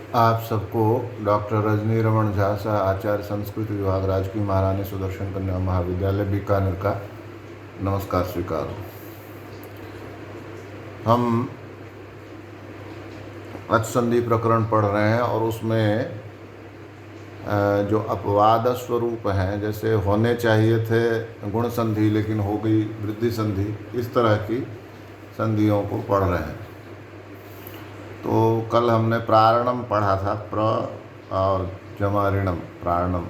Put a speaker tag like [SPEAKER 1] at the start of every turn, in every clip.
[SPEAKER 1] आप सबको डॉक्टर रजनी रमन झा सह आचार्य संस्कृत विभाग राजकीय महारानी सुदर्शन कन्या महाविद्यालय बीकानेर का नमस्कार स्वीकार। हम अचसंधि प्रकरण पढ़ रहे हैं और उसमें जो अपवाद स्वरूप हैं, जैसे होने चाहिए थे गुण संधि लेकिन हो गई वृद्धि संधि, इस तरह की संधियों को पढ़ रहे हैं। तो कल हमने प्रारणम पढ़ा था, प्र और जमा ऋणम प्रारणम।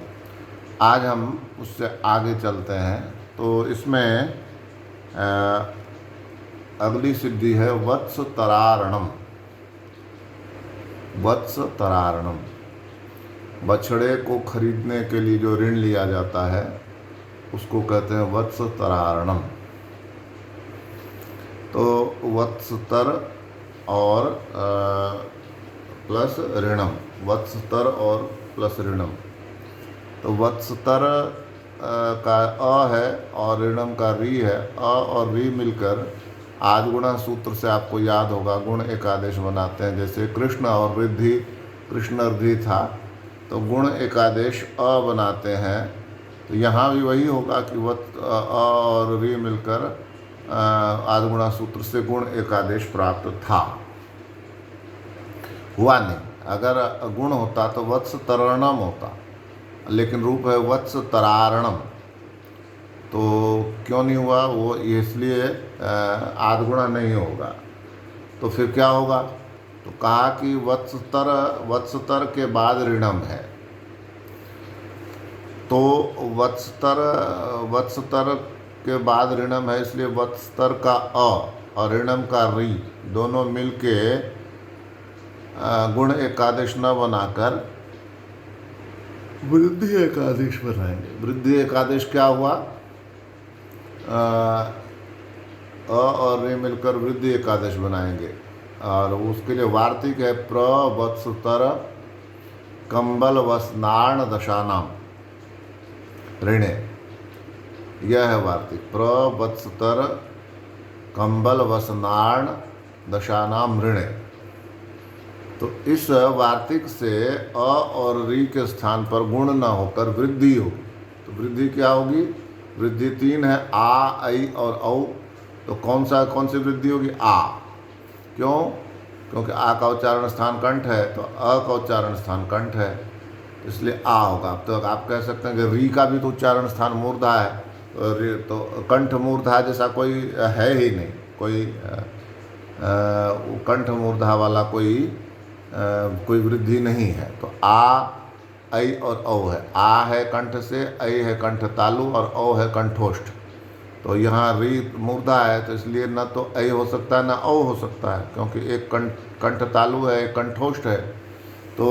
[SPEAKER 1] आज हम उससे आगे चलते हैं। तो इसमें अगली सिद्धि है वत्स तरारणम। वत्स तरारणम, बछड़े को खरीदने के लिए जो ऋण लिया जाता है उसको कहते हैं वत्स तरारणम। तो वत्सतर और प्लस ऋणम, वत्सतर और प्लस ऋणम। तो वत्सतर का अ है और ऋणम का री है। अ और री मिलकर आद्गुणा सूत्र से आपको याद होगा गुण एकादेश बनाते हैं। जैसे कृष्ण और वृद्धि, कृष्णर्धि था तो गुण एकादेश अ बनाते हैं। तो यहाँ भी वही होगा कि अ और री मिलकर आद्गुणा सूत्र से गुण एकादेश प्राप्त था। हुआ नहीं। अगर गुण होता तो वत्स तरणम होता, लेकिन रूप है वत्स तरारणम। तो क्यों नहीं हुआ? वो इसलिए आद्गुणा नहीं होगा। तो फिर क्या होगा? तो कहा कि वत्सतर के बाद ऋणम है। तो वत्सतर के बाद ऋणम है, इसलिए वत्सतर का अ और ऋणम का री दोनों मिलके गुण एकादेश न बनाकर वृद्धि एकादेश बनाएंगे। वृद्धि एकादेश क्या हुआ? अ और रे मिलकर वृद्धि एकादश बनाएंगे। और उसके लिए वार्तिक है प्रवत्सतर कंबल वसनाण दशानाम ऋणे। यह है वार्तिक, प्रवत्सतर कंबल वसनाण दशानाम ऋणे। तो इस वार्तिक से अ और री के स्थान पर गुण न होकर वृद्धि होगी। तो वृद्धि क्या होगी? वृद्धि तीन है, आ, ऐ और औ। तो कौन सी वृद्धि होगी? आ। क्यों? क्योंकि आ का उच्चारण स्थान कंठ है, तो अ का उच्चारण स्थान कंठ है, इसलिए आ होगा। तो आप कह सकते हैं कि री का भी तो उच्चारण स्थान मूर्धा है, तो कंठ मूर्धा जैसा कोई है ही नहीं। कोई कंठ मूर्धा वाला कोई वृद्धि नहीं है। तो आ, ऐ और औ है। आ है कंठ से, ऐ है कंठ तालु और औ है कंठोष्ठ। तो यहाँ री मूर्धा है, तो इसलिए न तो ऐ हो सकता है न औ हो सकता है, क्योंकि एक कंठ तालु है, एक कंठोष्ठ है। तो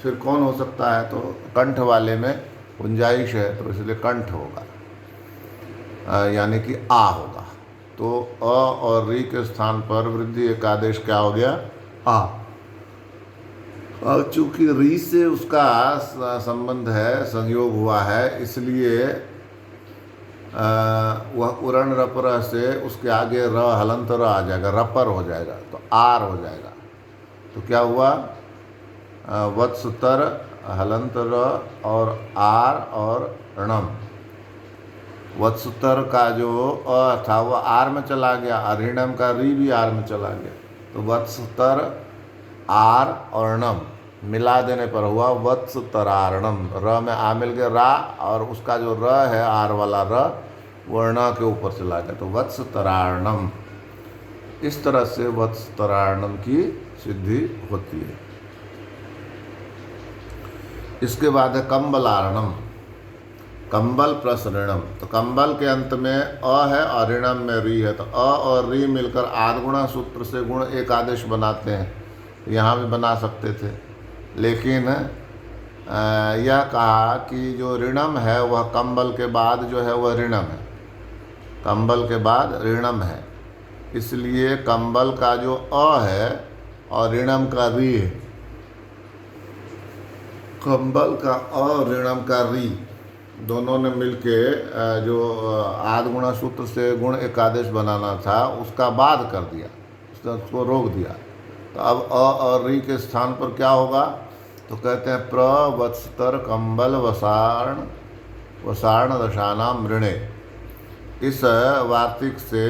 [SPEAKER 1] फिर कौन हो सकता है? तो कंठ वाले में गुंजाइश है, तो इसलिए कंठ होगा, यानी कि आ होगा। तो अ और री के स्थान पर वृद्धि एकादेश क्या हो गया? आ। और चूंकि री से उसका संबंध है, संयोग हुआ है, इसलिए वह उरण रपर से उसके आगे र हलंत र आ जाएगा, रपर हो जाएगा, तो आर हो जाएगा। तो क्या हुआ? वत्सतर हलंत र और आर और णम। वत्सतर का जो अ था वह आर में चला गया, और ऋणम का री भी आर में चला गया। तो वत्सतर आर और णम मिला देने पर हुआ वत्स तरारणम। र में आ मिल गया, रा, और उसका जो र है आर वाला र वर्ण के ऊपर चला गया, तो वत्स तरारणम। इस तरह से वत्स तरारणम की सिद्धि होती है। इसके बाद है कंबलारणम, कंबल प्लस ऋणम। तो कंबल के अंत में अ है और ऋणम में री है, तो अ और री मिलकर आद्गुणा सूत्र से गुण एकादेश बनाते हैं। यहाँ भी बना सकते थे, लेकिन यह कहा कि जो ऋणम है वह कंबल के बाद जो है वह ऋणम है, कंबल के बाद ऋणम है। इसलिए कंबल का जो अ है और ऋणम का री है, कंबल का अ और ऋणम का री दोनों ने मिलके जो आद्गुणा सूत्र से गुण एकादेश बनाना था उसका बाद कर दिया, उसको रोक दिया। तो अब अ और री के स्थान पर क्या होगा, तो कहते हैं प्रवत्स्तर कंबल वसार्ण दशानाम ऋणे। इस वार्तिक से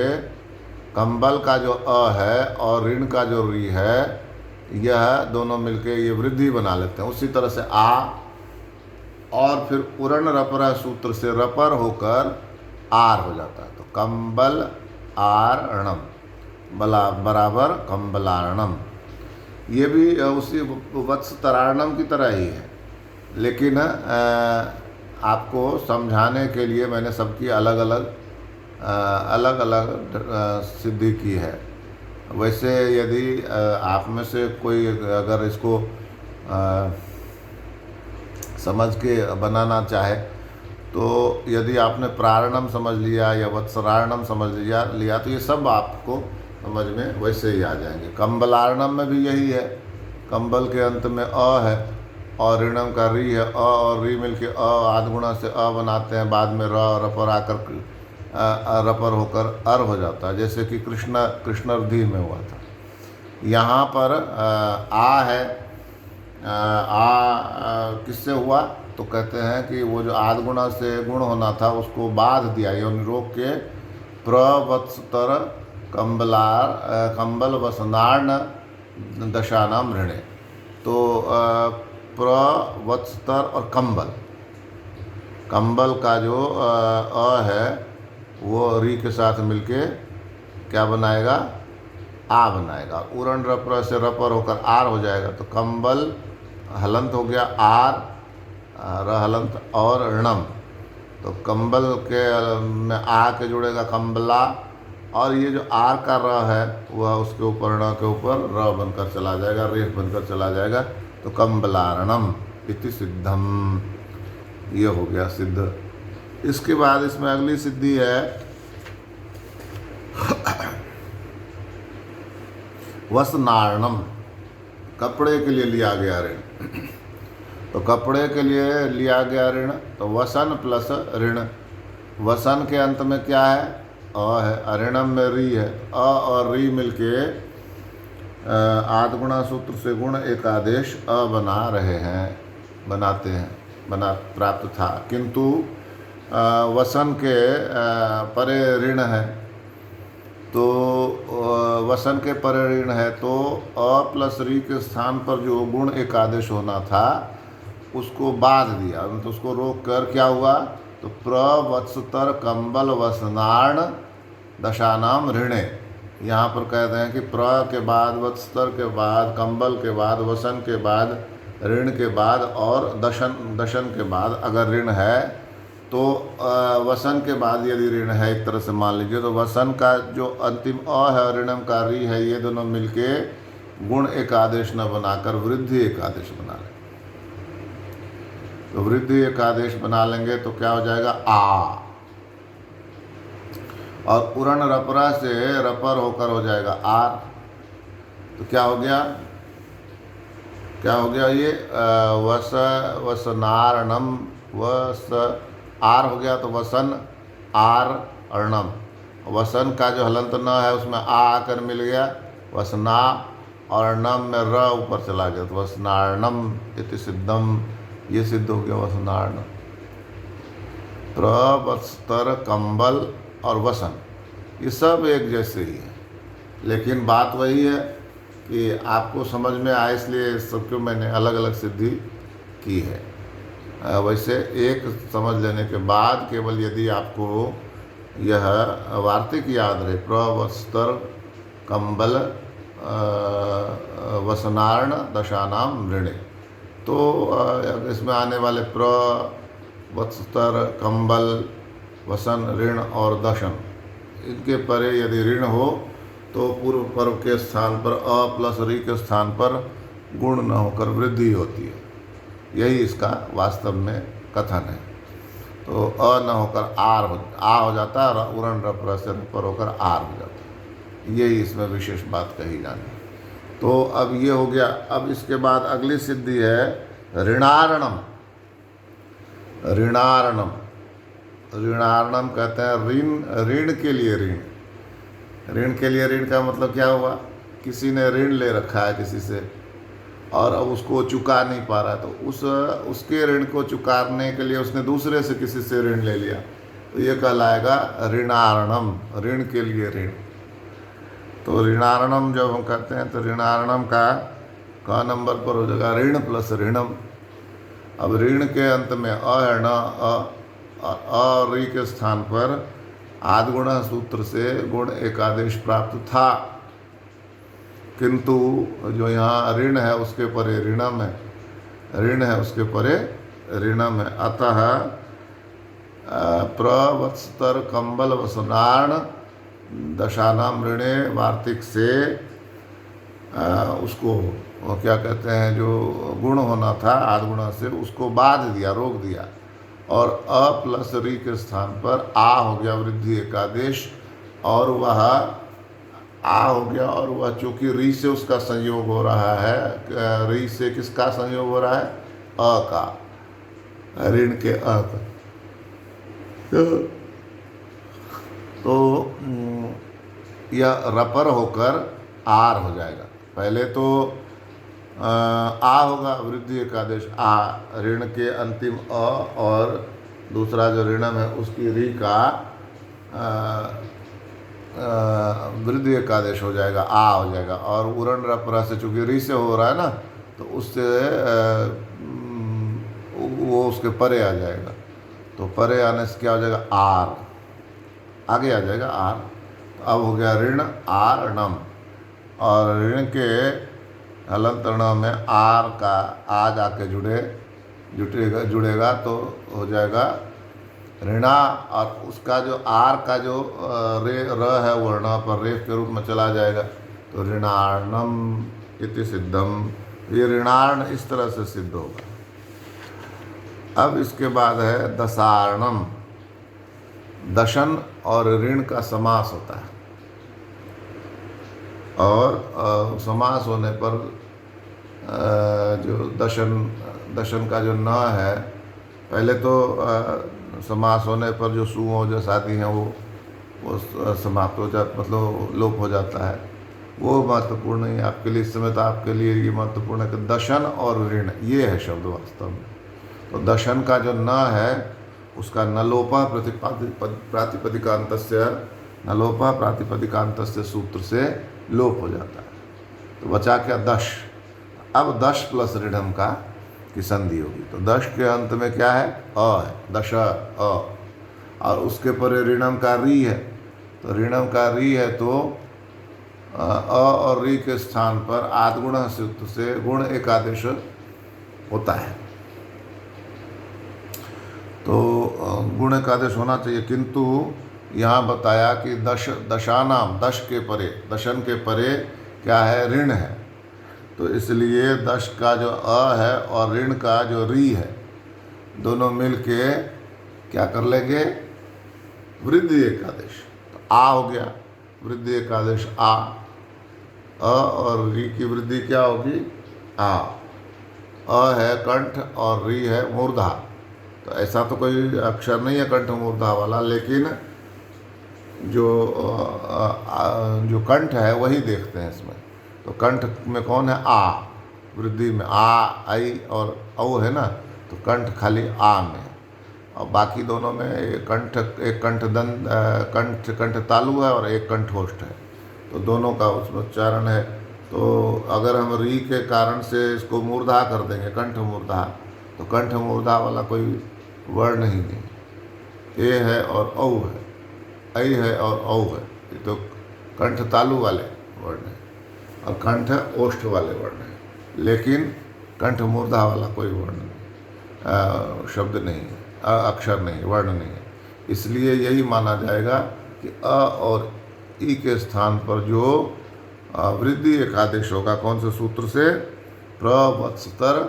[SPEAKER 1] कंबल का जो अ है और ऋण का जो री है, यह दोनों मिलके ये वृद्धि बना लेते हैं। उसी तरह से आ और फिर उरण रपर सूत्र से रपर होकर आर हो जाता है। तो कंबल आरणम बराबर कंबलारणम। ये भी उसी वत्सतरारणम की तरह ही है, लेकिन आपको समझाने के लिए मैंने सबकी अलग अलग सिद्धि की है। वैसे यदि आप में से कोई अगर इसको समझ के बनाना चाहे, तो यदि आपने प्रारणम समझ लिया या वत्सरारणम समझ लिया तो ये सब आपको समझ में वैसे ही आ जाएंगे। कंबलारणम में भी यही है, कंबल के अंत में अ है और ऋणम का री है। अ और री मिलके अ आधगुणा से अ बनाते हैं, बाद में र रपर आकर रपर होकर अर हो जाता है, जैसे कि कृष्णार्धी में हुआ था। यहाँ पर आ है, किससे हुआ, तो कहते हैं कि वो जो आधगुणा से गुण होना था उसको बाध दिया, यानी रोक के प्रवत्स्तर कंबल वसनार्ण दशानाम ऋणे। तो प्रवत्स्तर और कंबल का जो अ है वो री के साथ मिलके क्या बनाएगा, आ बनाएगा। उरण रपर से रपर होकर आर हो जाएगा। तो कंबल हलंत हो गया आर, र हलंत और ऋणम। तो कंबल के में आ के जुड़ेगा कंबला, और ये जो आर का र है वह उसके ऊपर ण के ऊपर र बनकर चला जाएगा, रेख बनकर चला जाएगा। तो कंबलारणम इति सिद्धम, ये हो गया सिद्ध। इसके बाद इसमें अगली सिद्धि है वसनारणम। कपड़े के लिए लिया गया ऋण। तो कपड़े के लिए लिया गया ऋण, तो वसन प्लस ऋण। वसन के अंत में क्या है, अ है, ऋणम में री है। अ और री मिलके आधगुणा सूत्र से गुण एक आदेश अ बनाते हैं, प्राप्त था। किंतु वसन के परे ऋण है, तो वसन के परे ऋण है, तो अ प्लस री के स्थान पर जो गुण एक आदेश होना था उसको बाध दिया, तो उसको रोक कर क्या हुआ, तो प्रवत्स्तर कंबल वसनार्ण दशानाम ऋणे। यहाँ पर कहते हैं कि प्र के बाद, वत्स्तर के बाद, कंबल के बाद, वसन के बाद, ऋण के बाद और दशन के बाद अगर ऋण है, तो वसन के बाद यदि ऋण है, एक तरह से मान लीजिए, तो वसन का जो अंतिम अ है और ऋणम का री है, ये दोनों मिलके गुण एक आदेश न बनाकर वृद्धि एक आदेश बना लेंगे। तो वृद्धि एक आदेश बना लेंगे तो क्या हो जाएगा, आ, और उरण रपरा से रपर होकर हो जाएगा आर। तो क्या हो गया ये वसनारणम, वस आर हो गया, तो वसन आर अर्णम। वसन का जो हलंत न है उसमें आ आकर मिल गया, वसना, और अर्णम में र ऊपर चला गया, तो वसनार्णम इति सिद्धम, ये सिद्ध हो गया वसनार्ण। प्रवत्स्तर कंबल और वसन ये सब एक जैसे ही है, लेकिन बात वही है कि आपको समझ में आए, इसलिए सबको मैंने अलग अलग सिद्धि की है। वैसे एक समझ लेने के बाद केवल यदि आपको यह वार्तिक याद रहे, प्रवत्स्तर कंबल वसनार्ण दशानाम ऋणे, तो इसमें आने वाले प्रवत्स्तर कंबल वसन ऋण और दशन, इनके परे यदि ऋण हो तो पूर्व पर्व के स्थान पर अ प्लस री के स्थान पर गुण न होकर वृद्धि होती है। यही इसका वास्तव में कथन है। तो अ न होकर आ हो जाता है, और उरण रपर से रपर होकर आर हो जाता है। यही इसमें विशेष बात कही जानी। तो अब ये हो गया। अब इसके बाद अगली सिद्धि है ऋणारणम। ऋणारणम कहते हैं ऋण के लिए ऋण। ऋण के लिए ऋण का मतलब क्या हुआ किसी ने ऋण ले रखा है किसी से और अब उसको चुका नहीं पा रहा है, तो उसके ऋण को चुकाने के लिए उसने दूसरे से किसी से ऋण ले लिया, तो ये कहलाएगा ऋणार्णम, ऋण के लिए ऋण। तो ऋणार्णम जब हम करते हैं तो ऋणार्णम का नंबर पर हो जाएगा ऋण प्लस ऋणम। अब ऋण के अंत में अ है न, अ ऋ के स्थान पर आद्गुणः सूत्र से गुण एकादेश प्राप्त था, किंतु जो यहाँ ऋण है उसके परे ऋणम है, ऋण है उसके परे ऋणम है। अतः प्रवत्सतर कंबल वसनार्ण दशानाम ऋणे वार्तिक से उसको क्या कहते हैं, जो गुण होना था आद्गुणा से, उसको बाध दिया, रोक दिया, और अ प्लस री के स्थान पर आ हो गया वृद्धि एकादेश, और वह आ हो गया, और वह चूँकि री से उसका संयोग हो रहा है, री से किसका संयोग हो रहा है, अ का, ऋण के अ का, तो यह रपर होकर आर हो जाएगा। पहले तो आ होगा वृद्धि एकादेश आ, ऋण के अंतिम अ, और दूसरा जो ऋणम है उसकी री का वृद्धि एकादेश हो जाएगा, आ हो जाएगा, और उरण रपरा से चूँकि री से हो रहा है ना, तो उससे वो उसके परे आ जाएगा, तो परे आने से क्या हो जाएगा, आर, आगे आ जाएगा आर। अब हो गया ऋण आर णम, और ऋण के हलंत ण में आर का आ जाके जुड़ेगा तो हो जाएगा ऋणा, और उसका जो आर का जो रे र है वो ऋणा पर रेफ के रूप में चला जाएगा, तो ऋणार्णम इति सिद्धम, ये ऋणार्ण इस तरह से सिद्ध होगा। अब इसके बाद है दशार्णम, दशन और ऋण का समास होता है, और समास होने पर जो दशन का जो न है, पहले तो समास होने पर जो सु ओजस आदि हैं वो समाप्त हो जाता, मतलब लोप हो जाता है, वो महत्वपूर्ण नहीं है आपके लिए इस समय, तो आपके लिए ये महत्वपूर्ण है कि दशन और ऋण ये है शब्द वास्तव में। तो दशन का जो न है उसका नलोपा प्रातिपदिकांतस्य, नलोपा प्रातिपदिकांतस्य सूत्र से लोप हो जाता है, तो बचा क्या दश। अब दश प्लस ऋणम का की संधि होगी, तो दश के अंत में क्या है, अ है, दश अ, और उसके परे ऋणम का री है, तो ऋणम का री है, तो अ और री के स्थान पर आद्गुणः सूत्र से गुण एकादेश होता है, तो गुण एकादेश होना चाहिए, किंतु यहाँ बताया कि दशानाम, दश के परे, दशन के परे क्या है, ऋण है, तो इसलिए दश का जो अ है और ऋण का जो री है, दोनों मिलके क्या कर लेंगे, वृद्धि एकादेश, तो आ हो गया वृद्धि एकादेश आ, अ और री की वृद्धि क्या होगी, आ, अ है कंठ और री है मूर्धा, तो ऐसा तो कोई अक्षर नहीं है कंठ मूर्धा वाला, लेकिन जो कंठ है वही देखते हैं इसमें, तो कंठ में कौन है, आ, वृद्धि में आ, आई और औ है ना, तो कंठ खाली आ में है, और बाकी दोनों में एक कंठ दंत, कंठ तालु है और एक कंठोष्ठ है, तो दोनों का उसमें उच्चारण है। तो अगर हम री के कारण से इसको मूर्धा कर देंगे, कंठ मूर्धा, तो कंठ मूर्धा वाला कोई वर्ण ही नहीं, ए है और औ है, ऐ है और औ है, ये तो कंठ तालु वाले वर्ण है, और कंठ ओष्ठ वाले वर्ण है, लेकिन कंठ मूर्धा वाला कोई वर्ण नहीं, शब्द नहीं है, अक्षर नहीं, वर्ण नहीं है, इसलिए यही माना जाएगा कि अ और ई के स्थान पर जो वृद्धि एकादेश होगा, कौन से सूत्र से, प्रवत्सतर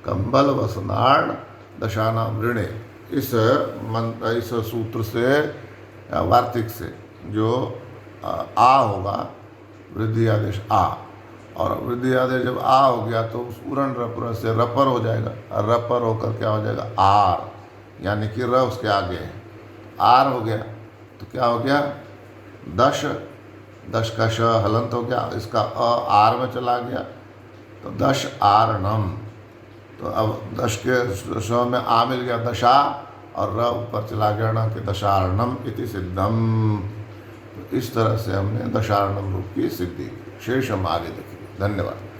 [SPEAKER 1] कंबल वसनार्ण दशानाम ऋणे, इस सूत्र से, वार्तिक से जो आ होगा, वृद्धि आदेश आ, और वृद्धि आदेश जब आ हो गया तो उस उरण रपर से रपर हो जाएगा, और रपर होकर क्या हो जाएगा, आर, यानी कि र उसके आगे है, आर हो गया, तो क्या हो गया, दश दश का श हलंत हो गया, इसका आर में चला गया तो दश आरणम। तो अब दश के श में आ मिल गया दशा, और र ऊपर चला गया न कि दशारणम इति सिद्धम। तो इस तरह से हमने दशारणम रूप की सिद्धि की। शेष हम आगे देखेंगे। धन्यवाद।